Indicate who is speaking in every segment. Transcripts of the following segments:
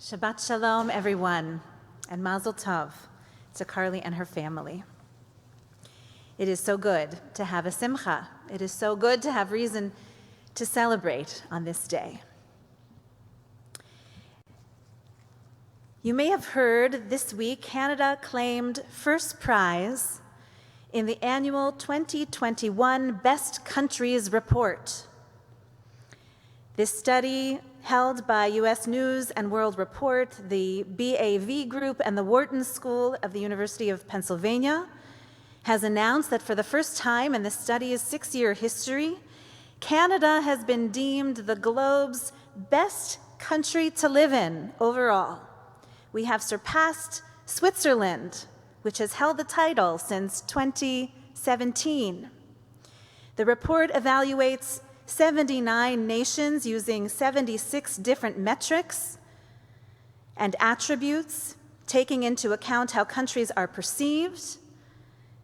Speaker 1: Shabbat Shalom, everyone, and Mazel Tov to Carly and her family. It is so good to have a simcha. It is so good to have reason to celebrate on this day. You may have heard this week Canada claimed first prize in the annual 2021 Best Countries Report. This study, held by U.S. News and World Report, the BAV Group, and the Wharton School of the University of Pennsylvania, has announced that for the first time in the study's 6-year history, Canada has been deemed the globe's best country to live in overall. We have surpassed Switzerland, which has held the title since 2017. The report evaluates 79 nations using 76 different metrics and attributes, taking into account how countries are perceived,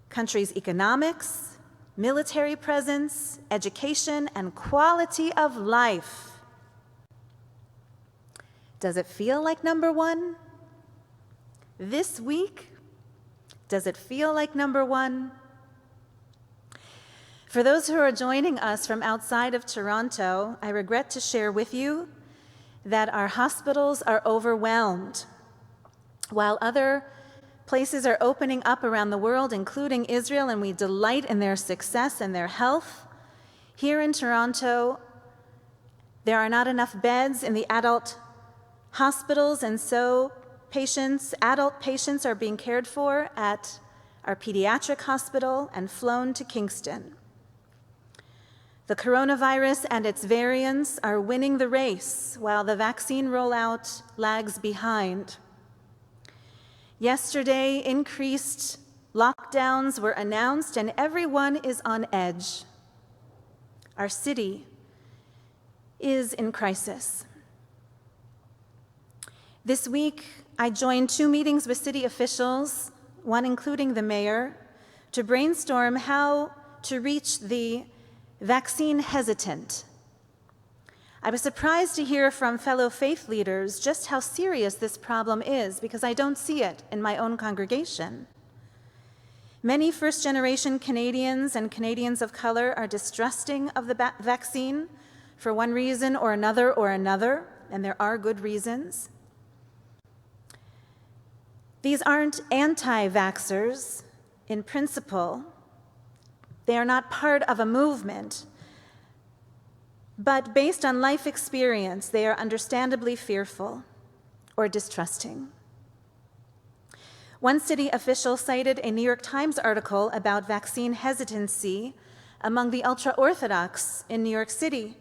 Speaker 1: countries' economics, military presence, education, and quality of life. Does it feel like number one? This week, does it feel like number one? For those who are joining us from outside of Toronto, I regret to share with you that our hospitals are overwhelmed. While other places are opening up around the world, including Israel, and we delight in their success and their health, here in Toronto, there are not enough beds in the adult hospitals, and so adult patients are being cared for at our pediatric hospital and flown to Kingston. The coronavirus and its variants are winning the race while the vaccine rollout lags behind. Yesterday, increased lockdowns were announced and everyone is on edge. Our city is in crisis. This week, I joined 2 meetings with city officials, one including the mayor, to brainstorm how to reach the vaccine hesitant. I was surprised to hear from fellow faith leaders just how serious this problem is, because I don't see it in my own congregation. Many first-generation Canadians and Canadians of color are distrusting of the vaccine for one reason or another, and there are good reasons. These aren't anti-vaxxers in principle. They are not part of a movement, but based on life experience, they are understandably fearful or distrusting. One city official cited a New York Times article about vaccine hesitancy among the ultra-Orthodox in New York City.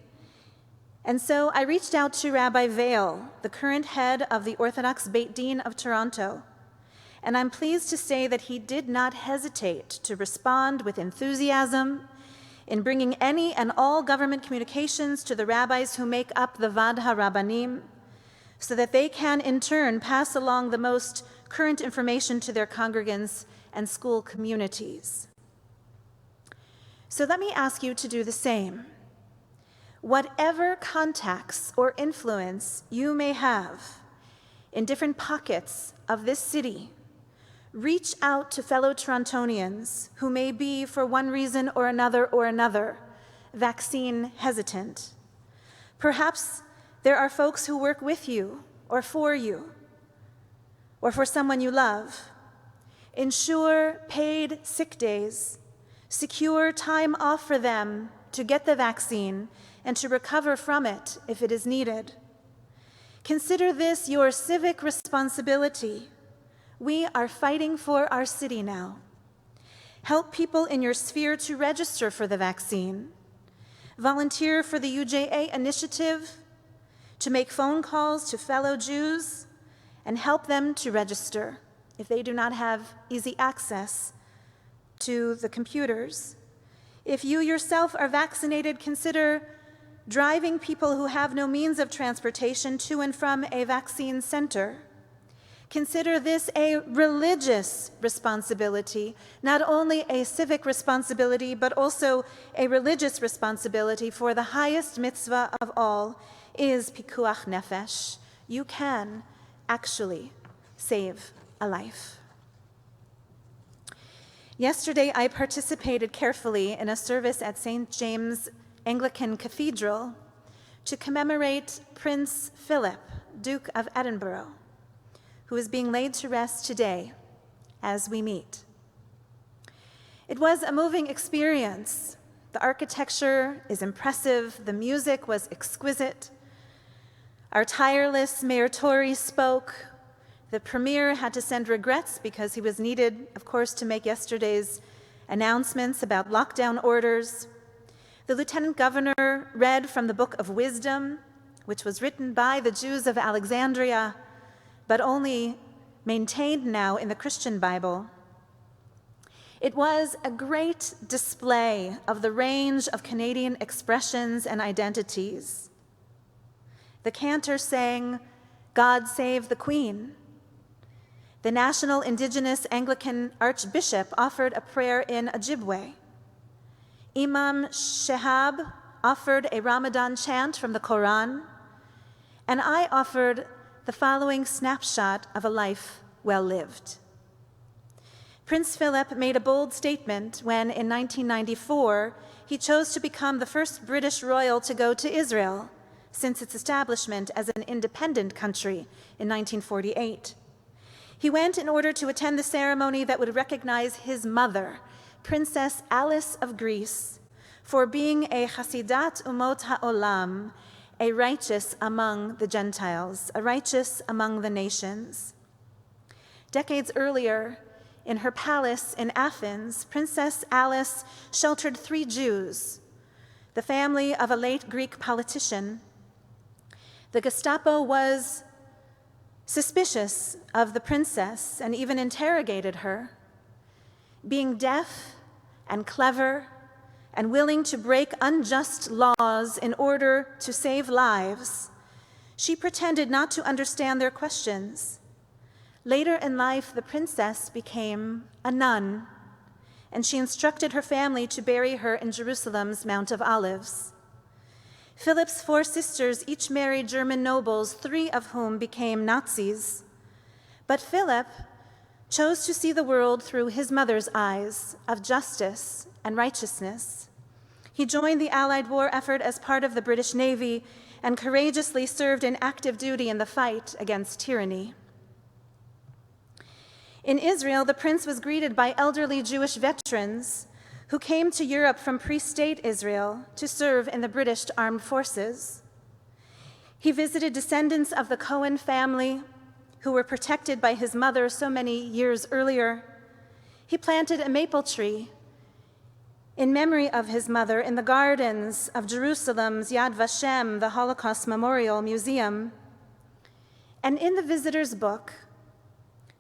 Speaker 1: And so I reached out to Rabbi Vail, the current head of the Orthodox Beit Din of Toronto, and I'm pleased to say that he did not hesitate to respond with enthusiasm in bringing any and all government communications to the rabbis who make up the Vad HaRabbanim, so that they can in turn pass along the most current information to their congregants and school communities. So let me ask you to do the same. Whatever contacts or influence you may have in different pockets of this city, reach out to fellow Torontonians who may be, for one reason or another, vaccine hesitant. Perhaps there are folks who work with you, or for someone you love. Ensure paid sick days. Secure time off for them to get the vaccine and to recover from it if it is needed. Consider this your civic responsibility. We are fighting for our city now. Help people in your sphere to register for the vaccine. Volunteer for the UJA initiative to make phone calls to fellow Jews and help them to register if they do not have easy access to the computers. If you yourself are vaccinated, consider driving people who have no means of transportation to and from a vaccine center. Consider this a religious responsibility, not only a civic responsibility, but also a religious responsibility, for the highest mitzvah of all is pikuach nefesh. You can actually save a life. Yesterday, I participated carefully in a service at St. James Anglican Cathedral to commemorate Prince Philip, Duke of Edinburgh, who is being laid to rest today as we meet. It was a moving experience. The architecture is impressive, the music was exquisite. Our tireless Mayor Tory spoke. The Premier had to send regrets because he was needed, of course, to make yesterday's announcements about lockdown orders. The Lieutenant Governor read from the Book of Wisdom, which was written by the Jews of Alexandria, but only maintained now in the Christian Bible. It was a great display of the range of Canadian expressions and identities. The cantor sang, "God Save the Queen." The National Indigenous Anglican Archbishop offered a prayer in Ojibwe. Imam Shehab offered a Ramadan chant from the Quran, and I offered the following snapshot of a life well lived. Prince Philip made a bold statement when, in 1994, he chose to become the first British royal to go to Israel since its establishment as an independent country in 1948. He went in order to attend the ceremony that would recognize his mother, Princess Alice of Greece, for being a Hasidat Umot HaOlam, a righteous among the Gentiles, a righteous among the nations. Decades earlier, in her palace in Athens, Princess Alice sheltered 3 Jews, the family of a late Greek politician. The Gestapo was suspicious of the princess and even interrogated her. Being deaf and clever and willing to break unjust laws in order to save lives, she pretended not to understand their questions. Later in life, the princess became a nun, and she instructed her family to bury her in Jerusalem's Mount of Olives. Philip's 4 sisters each married German nobles, 3 of whom became Nazis. But Philip chose to see the world through his mother's eyes of justice and righteousness. He joined the Allied war effort as part of the British Navy and courageously served in active duty in the fight against tyranny. In Israel, the prince was greeted by elderly Jewish veterans who came to Europe from pre-state Israel to serve in the British armed forces. He visited descendants of the Cohen family who were protected by his mother so many years earlier. He planted a maple tree in memory of his mother in the gardens of Jerusalem's Yad Vashem, the Holocaust Memorial Museum. And in the visitor's book,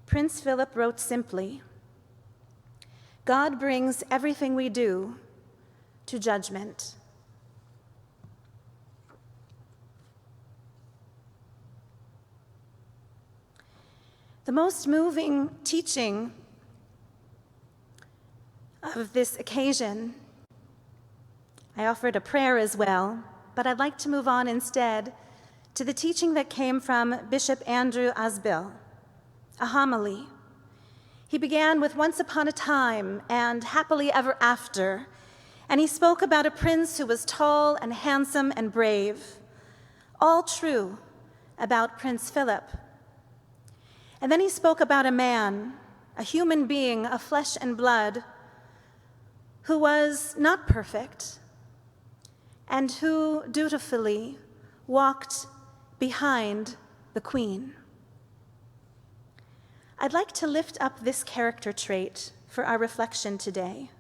Speaker 1: Prince Philip wrote simply, "God brings everything we do to judgment." The most moving teaching of this occasion, I offered a prayer as well, but I'd like to move on instead to the teaching that came from Bishop Andrew Asbill, a homily. He began with "Once upon a time" and "Happily ever after," and he spoke about a prince who was tall and handsome and brave, all true about Prince Philip. And then he spoke about a man, a human being of flesh and blood, who was not perfect and who dutifully walked behind the Queen. I'd like to lift up this character trait for our reflection today.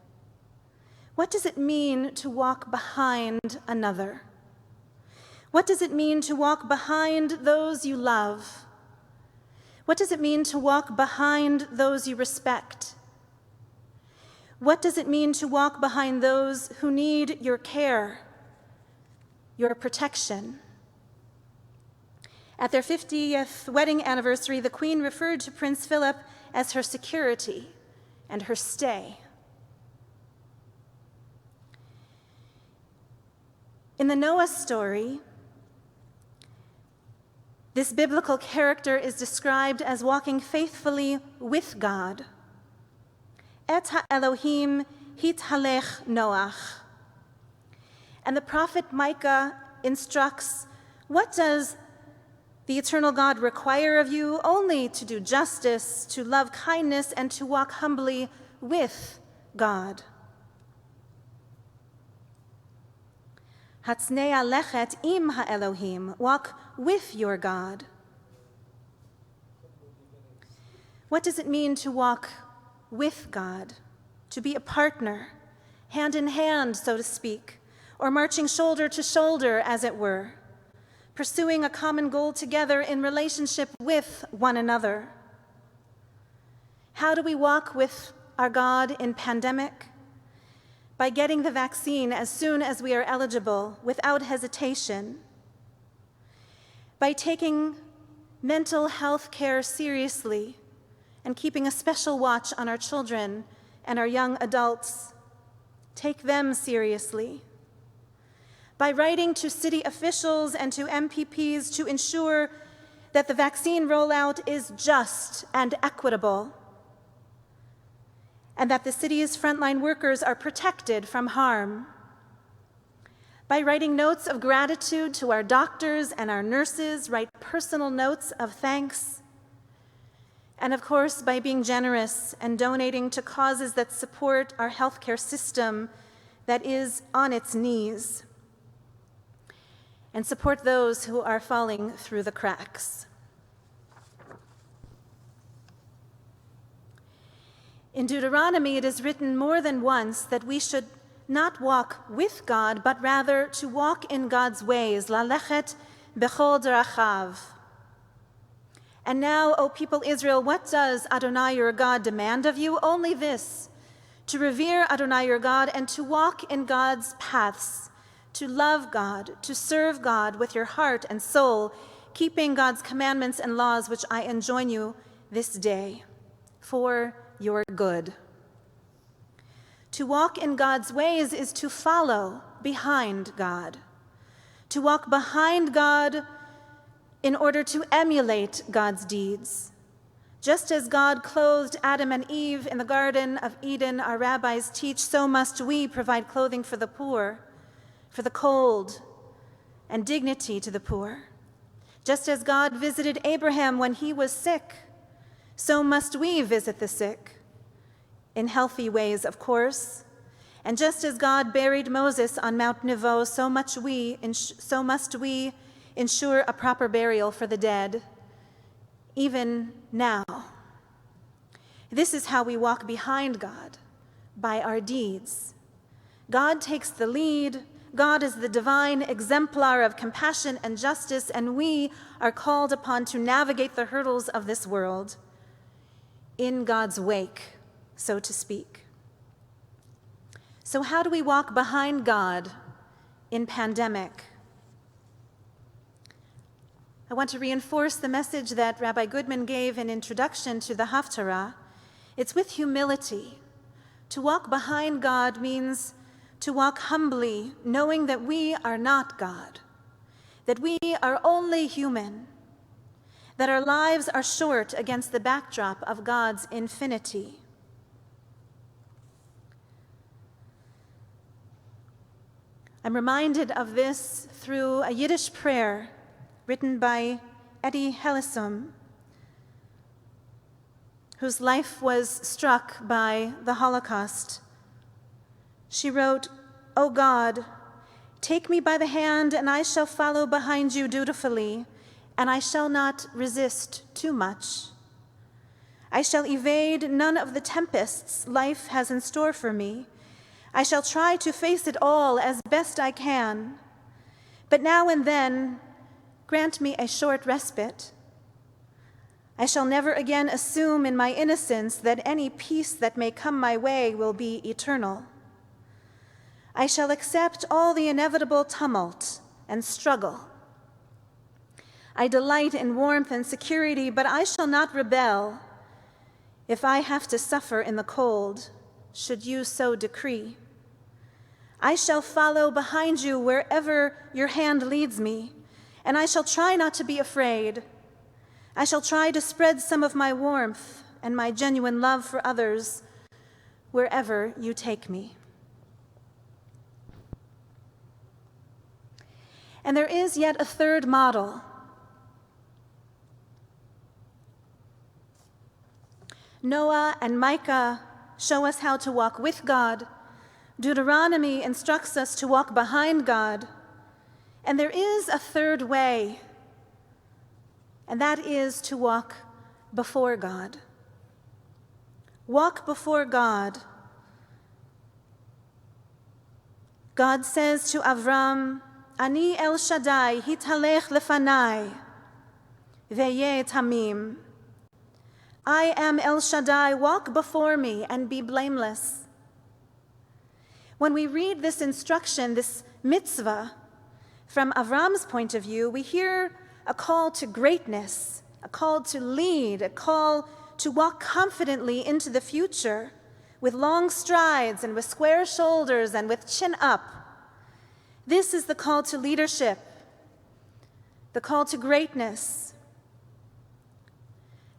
Speaker 1: What does it mean to walk behind another? What does it mean to walk behind those you love? What does it mean to walk behind those you respect? What does it mean to walk behind those who need your care, your protection? At their 50th wedding anniversary, the Queen referred to Prince Philip as her security and her stay. In the Noah story, This biblical character is described as walking faithfully with God. Et ha-Elohim hithalech Noach. And the prophet Micah instructs, what does the eternal God require of you? Only to do justice, to love kindness, and to walk humbly with God. Hatznei lechet im ha-Elohim, walk with your God. What does it mean to walk with God? To be a partner, hand in hand, so to speak, or marching shoulder to shoulder, as it were, pursuing a common goal together in relationship with one another. How do we walk with our God in pandemic? By getting the vaccine as soon as we are eligible, without hesitation. By taking mental health care seriously and keeping a special watch on our children and our young adults. Take them seriously. By writing to city officials and to MPPs to ensure that the vaccine rollout is just and equitable, and that the city's frontline workers are protected from harm. By writing notes of gratitude to our doctors and our nurses, write personal notes of thanks. And of course, by being generous and donating to causes that support our healthcare system that is on its knees, and support those who are falling through the cracks. In Deuteronomy, it is written more than once that we should not walk with God, but rather to walk in God's ways, lalechet bechol derachav. And now, O people Israel, what does Adonai your God demand of you? Only this, to revere Adonai your God and to walk in God's paths, to love God, to serve God with your heart and soul, keeping God's commandments and laws, which I enjoin you this day, for your good. To walk in God's ways is to follow behind God. To walk behind God in order to emulate God's deeds. Just as God clothed Adam and Eve in the Garden of Eden, our rabbis teach, so must we provide clothing for the poor, for the cold, and dignity to the poor. Just as God visited Abraham when he was sick, so must we visit the sick, in healthy ways, of course. And just as God buried Moses on Mount Nebo, so must we ensure a proper burial for the dead, even now. This is how we walk behind God, by our deeds. God takes the lead. God is the divine exemplar of compassion and justice, and we are called upon to navigate the hurdles of this world in God's wake, so to speak. So how do we walk behind God in pandemic? I want to reinforce the message that Rabbi Goodman gave in introduction to the Haftarah. It's with humility. To walk behind God means to walk humbly, knowing that we are not God, that we are only human, that our lives are short against the backdrop of God's infinity. I'm reminded of this through a Yiddish prayer written by Eddie Hellesum, whose life was struck by the Holocaust. She wrote, "O God, take me by the hand, and I shall follow behind you dutifully, and I shall not resist too much. I shall evade none of the tempests life has in store for me. I shall try to face it all as best I can. But now and then, grant me a short respite. I shall never again assume in my innocence that any peace that may come my way will be eternal. I shall accept all the inevitable tumult and struggle. I delight in warmth and security, but I shall not rebel if I have to suffer in the cold, should you so decree. I shall follow behind you wherever your hand leads me, and I shall try not to be afraid. I shall try to spread some of my warmth and my genuine love for others wherever you take me. And there is yet a third model. Noah and Micah show us how to walk with God. Deuteronomy instructs us to walk behind God. And there is a third way, and that is to walk before God. Walk before God. God says to Avram, Ani El Shaddai, hitalech lefanai, ve'yeh tamim. I am El Shaddai, walk before me and be blameless. When we read this instruction, this mitzvah, from Avram's point of view, we hear a call to greatness, a call to lead, a call to walk confidently into the future with long strides and with square shoulders and with chin up. This is the call to leadership, the call to greatness.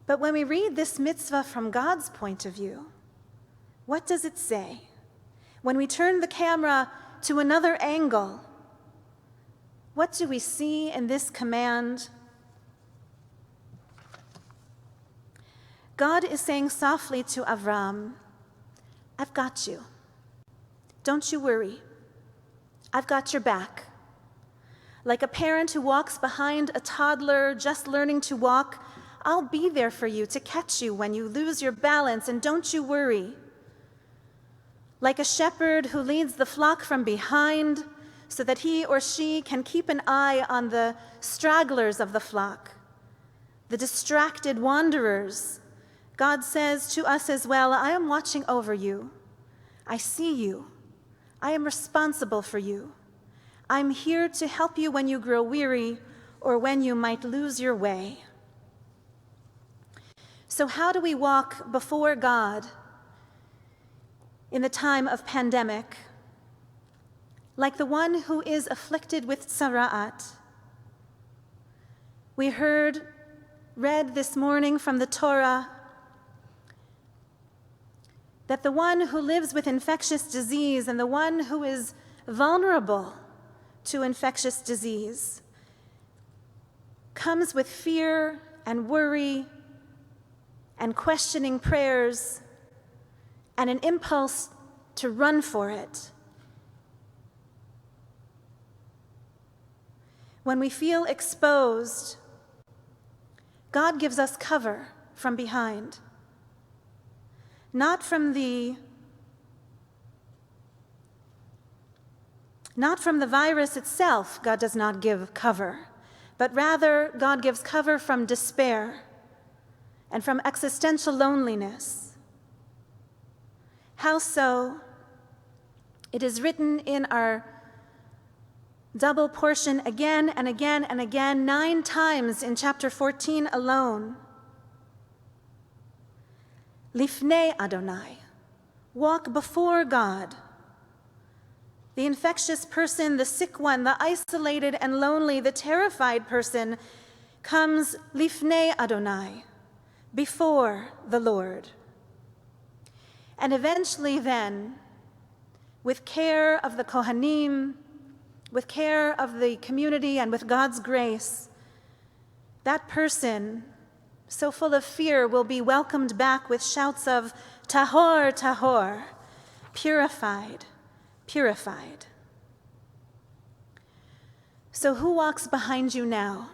Speaker 1: But when we read this mitzvah from God's point of view, what does it say? When we turn the camera to another angle, what do we see in this command? God is saying softly to Avram, I've got you. Don't you worry. I've got your back. Like a parent who walks behind a toddler just learning to walk, I'll be there for you to catch you when you lose your balance, and don't you worry. Like a shepherd who leads the flock from behind so that he or she can keep an eye on the stragglers of the flock, the distracted wanderers, God says to us as well, I am watching over you. I see you. I am responsible for you. I'm here to help you when you grow weary or when you might lose your way. So how do we walk before God in the time of pandemic? Like the one who is afflicted with tzara'at. We read this morning from the Torah that the one who lives with infectious disease and the one who is vulnerable to infectious disease comes with fear and worry and questioning prayers and an impulse to run for it. When we feel exposed, God gives us cover from behind. Not from the virus itself, God does not give cover, but rather God gives cover from despair and from existential loneliness. How so? It is written in our double portion again and again and again, 9 times in chapter 14 alone. Lifnei Adonai, walk before God. The infectious person, the sick one, the isolated and lonely, the terrified person comes Lifnei Adonai, before the Lord. And eventually then, with care of the Kohanim, with care of the community and with God's grace, that person, so full of fear, will be welcomed back with shouts of Tahor, Tahor, purified, purified. So who walks behind you now?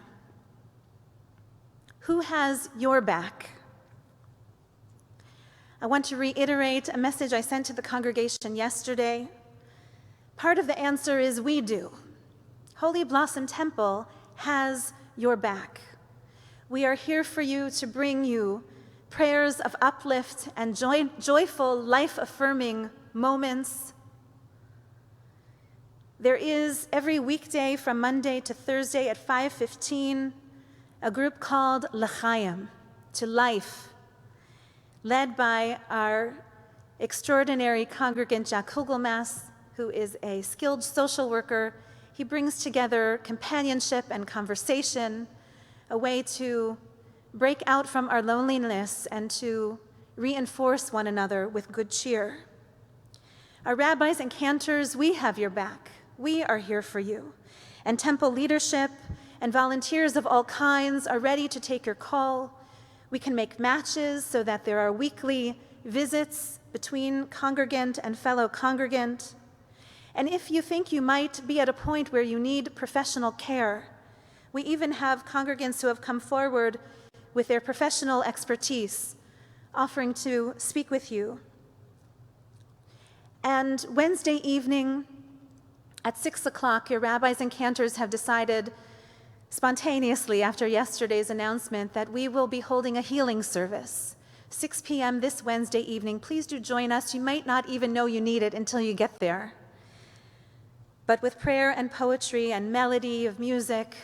Speaker 1: Who has your back? I want to reiterate a message I sent to the congregation yesterday. Part of the answer is we do. Holy Blossom Temple has your back. We are here for you to bring you prayers of uplift and joyful, life-affirming moments. There is every weekday from Monday to Thursday at 5:15 a group called L'chaim, to life, led by our extraordinary congregant Jack Kugelmass, who is a skilled social worker he brings together companionship and conversation, a way to break out from our loneliness and to reinforce one another with good cheer. Our rabbis and cantors, we have your back. We are here for you. And temple leadership and volunteers of all kinds are ready to take your call. We can make matches so that there are weekly visits between congregant and fellow congregant. And if you think you might be at a point where you need professional care, we even have congregants who have come forward with their professional expertise, offering to speak with you. And Wednesday evening at 6 o'clock, your rabbis and cantors have decided spontaneously after yesterday's announcement that we will be holding a healing service, 6 p.m. this Wednesday evening. Please do join us. You might not even know you need it until you get there. But with prayer and poetry and melody of music,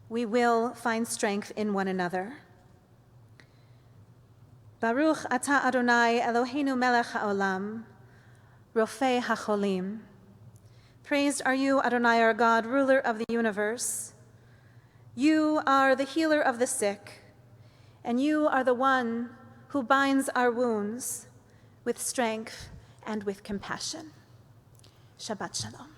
Speaker 1: we will find strength in one another. Baruch atah Adonai Eloheinu melech haolam, rofei hacholim. Praised are you, Adonai, our God, ruler of the universe. You are the healer of the sick, and you are the one who binds our wounds with strength and with compassion. Shabbat Shalom.